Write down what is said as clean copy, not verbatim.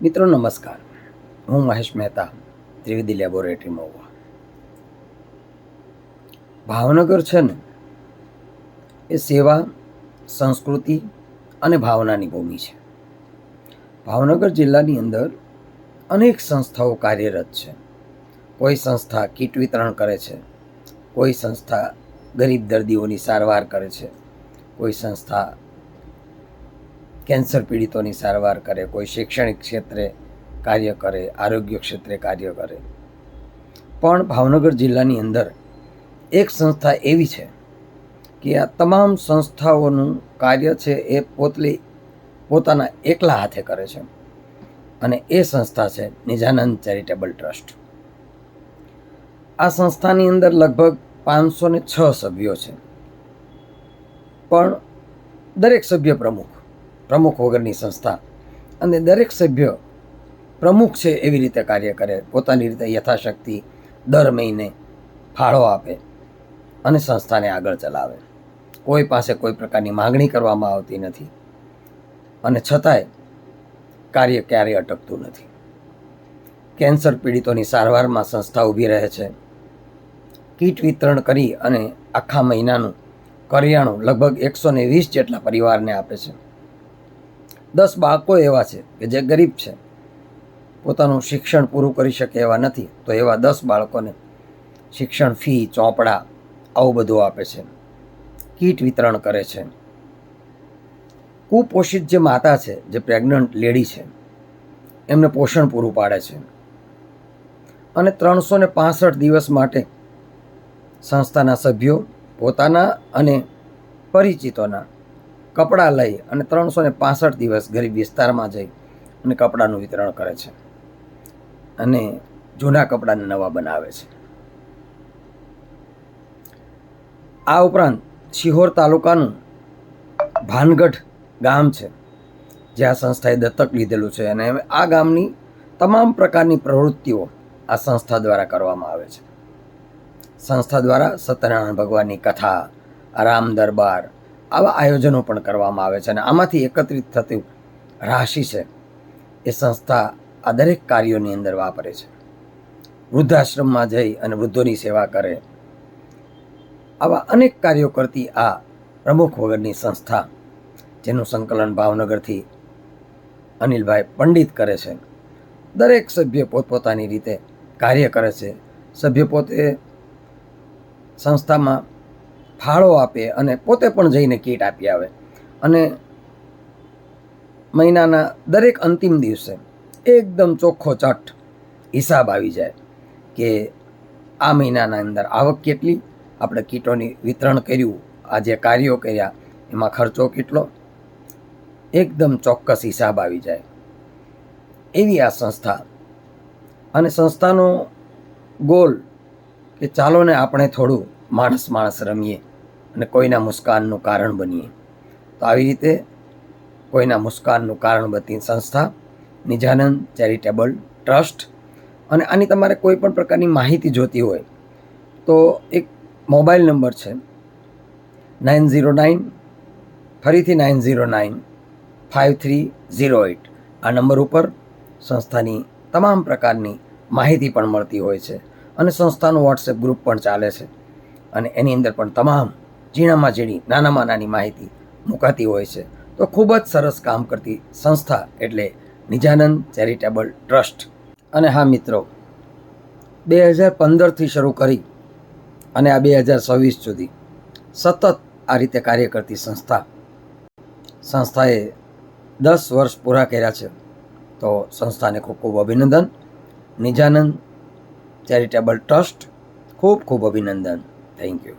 મિત્રો નમસ્કાર, હું મહેશ મહેતા, ત્રિવેદી લેબોરેટરી મહુવા. ભાવનગર છે ને એ સેવા, સંસ્કૃતિ અને ભાવનાની ભૂમિ છે. ભાવનગર જિલ્લાની અંદર અનેક સંસ્થાઓ કાર્યરત છે. કોઈ સંસ્થા કીટ વિતરણ કરે છે, કોઈ સંસ્થા ગરીબ દર્દીઓની સારવાર કરે છે, કોઈ સંસ્થા કેન્સર પીડિતોની સારવાર કરે, કોઈ શૈક્ષણિક ક્ષેત્રે કાર્ય કરે, આરોગ્ય ક્ષેત્રે કાર્ય કરે. પણ ભાવનગર જિલ્લાની અંદર એક સંસ્થા એવી છે કે આ તમામ સંસ્થાઓનું કાર્ય છે એ પોતાના એકલા હાથે કરે છે, અને એ સંસ્થા છે નિજાનંદ ચેરિટેબલ ટ્રસ્ટ. આ સંસ્થાની અંદર લગભગ 506 સભ્યો છે, પણ દરેક સભ્ય પ્રમુખ વગરની સંસ્થા, અને દરેક સભ્ય પ્રમુખ છે એવી રીતે કાર્ય કરે, પોતાની રીતે યથાશક્તિ દર મહિને ફાળો આપે અને સંસ્થાને આગળ ચલાવે. કોઈ પાસે કોઈ પ્રકારની માગણી કરવામાં આવતી નથી, અને છતાંય કાર્ય ક્યારેય અટકતું નથી. કેન્સર પીડિતોની સારવારમાં સંસ્થા ઊભી રહે છે. કીટ વિતરણ કરી અને આખા મહિનાનું કરિયાણું લગભગ 120 જેટલા પરિવારને આપે છે. 10 બાળકો એવા છે કે જે ગરીબ છે, પોતાનું શિક્ષણ પૂરું કરી શકે એવા નથી, તો એવા 10 બાળકોને શિક્ષણ ફી, ચોપડા આવું બધું આપે છે. કીટ વિતરણ કરે છે. કુપોષિત જે માતા છે, જે પ્રેગ્નન્ટ લેડી છે, એમને પોષણ પૂરું પાડે છે. અને 365 દિવસ માટે સંસ્થાના સભ્યો પોતાના અને પરિચિતોના કપડાં લઈ અને 365 દિવસ ગરીબ વિસ્તારમાં જઈ અને કપડાનું વિતરણ કરે છે, અને જૂના કપડાને નવા બનાવે છે. આ ઉપરાંત શિહોર તાલુકાનું ભાનગઢ ગામ છે, જે આ સંસ્થાએ દત્તક લીધેલું છે, અને આ ગામની તમામ પ્રકારની પ્રવૃત્તિઓ આ સંસ્થા દ્વારા કરવામાં આવે છે. સંસ્થા દ્વારા સત્યનારાયણ ભગવાનની કથા, રામ દરબાર આવા આયોજનો પણ કરવામાં આવે છે, અને આમાંથી એકત્રિત થતી રાશિ છે એ સંસ્થા આ દરેક કાર્યોની અંદર વાપરે છે. વૃદ્ધાશ્રમમાં જઈ અને વૃદ્ધોની સેવા કરે, આવા અનેક કાર્યો કરતી આ પ્રમુખ વગરની સંસ્થા, જેનું સંકલન ભાવનગરથી અનિલભાઈ પંડિત કરે છે. દરેક સભ્ય પોતપોતાની રીતે કાર્ય કરે છે. સભ્ય પોતે સંસ્થામાં ફાળો આપે અને પોતે પણ જઈને કીટ આપી આવે, અને મહિનાના દરેક અંતિમ દિવસે એકદમ ચોખ્ખો ચટ હિસાબ આવી જાય કે આ મહિનાના અંદર આવક કેટલી, આપણે કીટોની વિતરણ કર્યું, આ જે કાર્યો કર્યા એમાં ખર્ચો કેટલો, એકદમ ચોક્કસ હિસાબ આવી જાય એવી આ સંસ્થા. અને સંસ્થાનો ગોલ કે ચાલો ને આપણે થોડું માણસ રમીએ અને કોઈના મુસ્કાનનું કારણ બનીએ. તો આવી રીતે કોઈના મુસ્કાનનું કારણ બનતી સંસ્થા નિજાનંદ ચેરિટેબલ ટ્રસ્ટ. અને આની તમારે કોઈ પણ પ્રકારની માહિતી જોતી હોય તો એક મોબાઈલ નંબર છે 909 ફરીથી 9095308. આ નંબર ઉપર સંસ્થાની તમામ પ્રકારની માહિતી પણ મળતી હોય છે, અને સંસ્થાનું વોટ્સએપ ગ્રુપ પણ ચાલે છે, અને એની અંદર પણ તમામ ઝીણામાં ઝીણી નાનામાં નાની માહિતી મુકાતી હોય છે. તો ખૂબ જ સરસ કામ કરતી સંસ્થા એટલે નિજાનંદ ચેરિટેબલ ટ્રસ્ટ. અને હા મિત્રો, 2015થી શરૂ કરી અને આ 2026 સુધી સતત આ રીતે કાર્ય કરતી સંસ્થાએ 10 વર્ષ પૂરા કર્યા છે. તો સંસ્થાને ખૂબ ખૂબ અભિનંદન. નિજાનંદ ચેરિટેબલ ટ્રસ્ટ ખૂબ ખૂબ અભિનંદન. Thank you.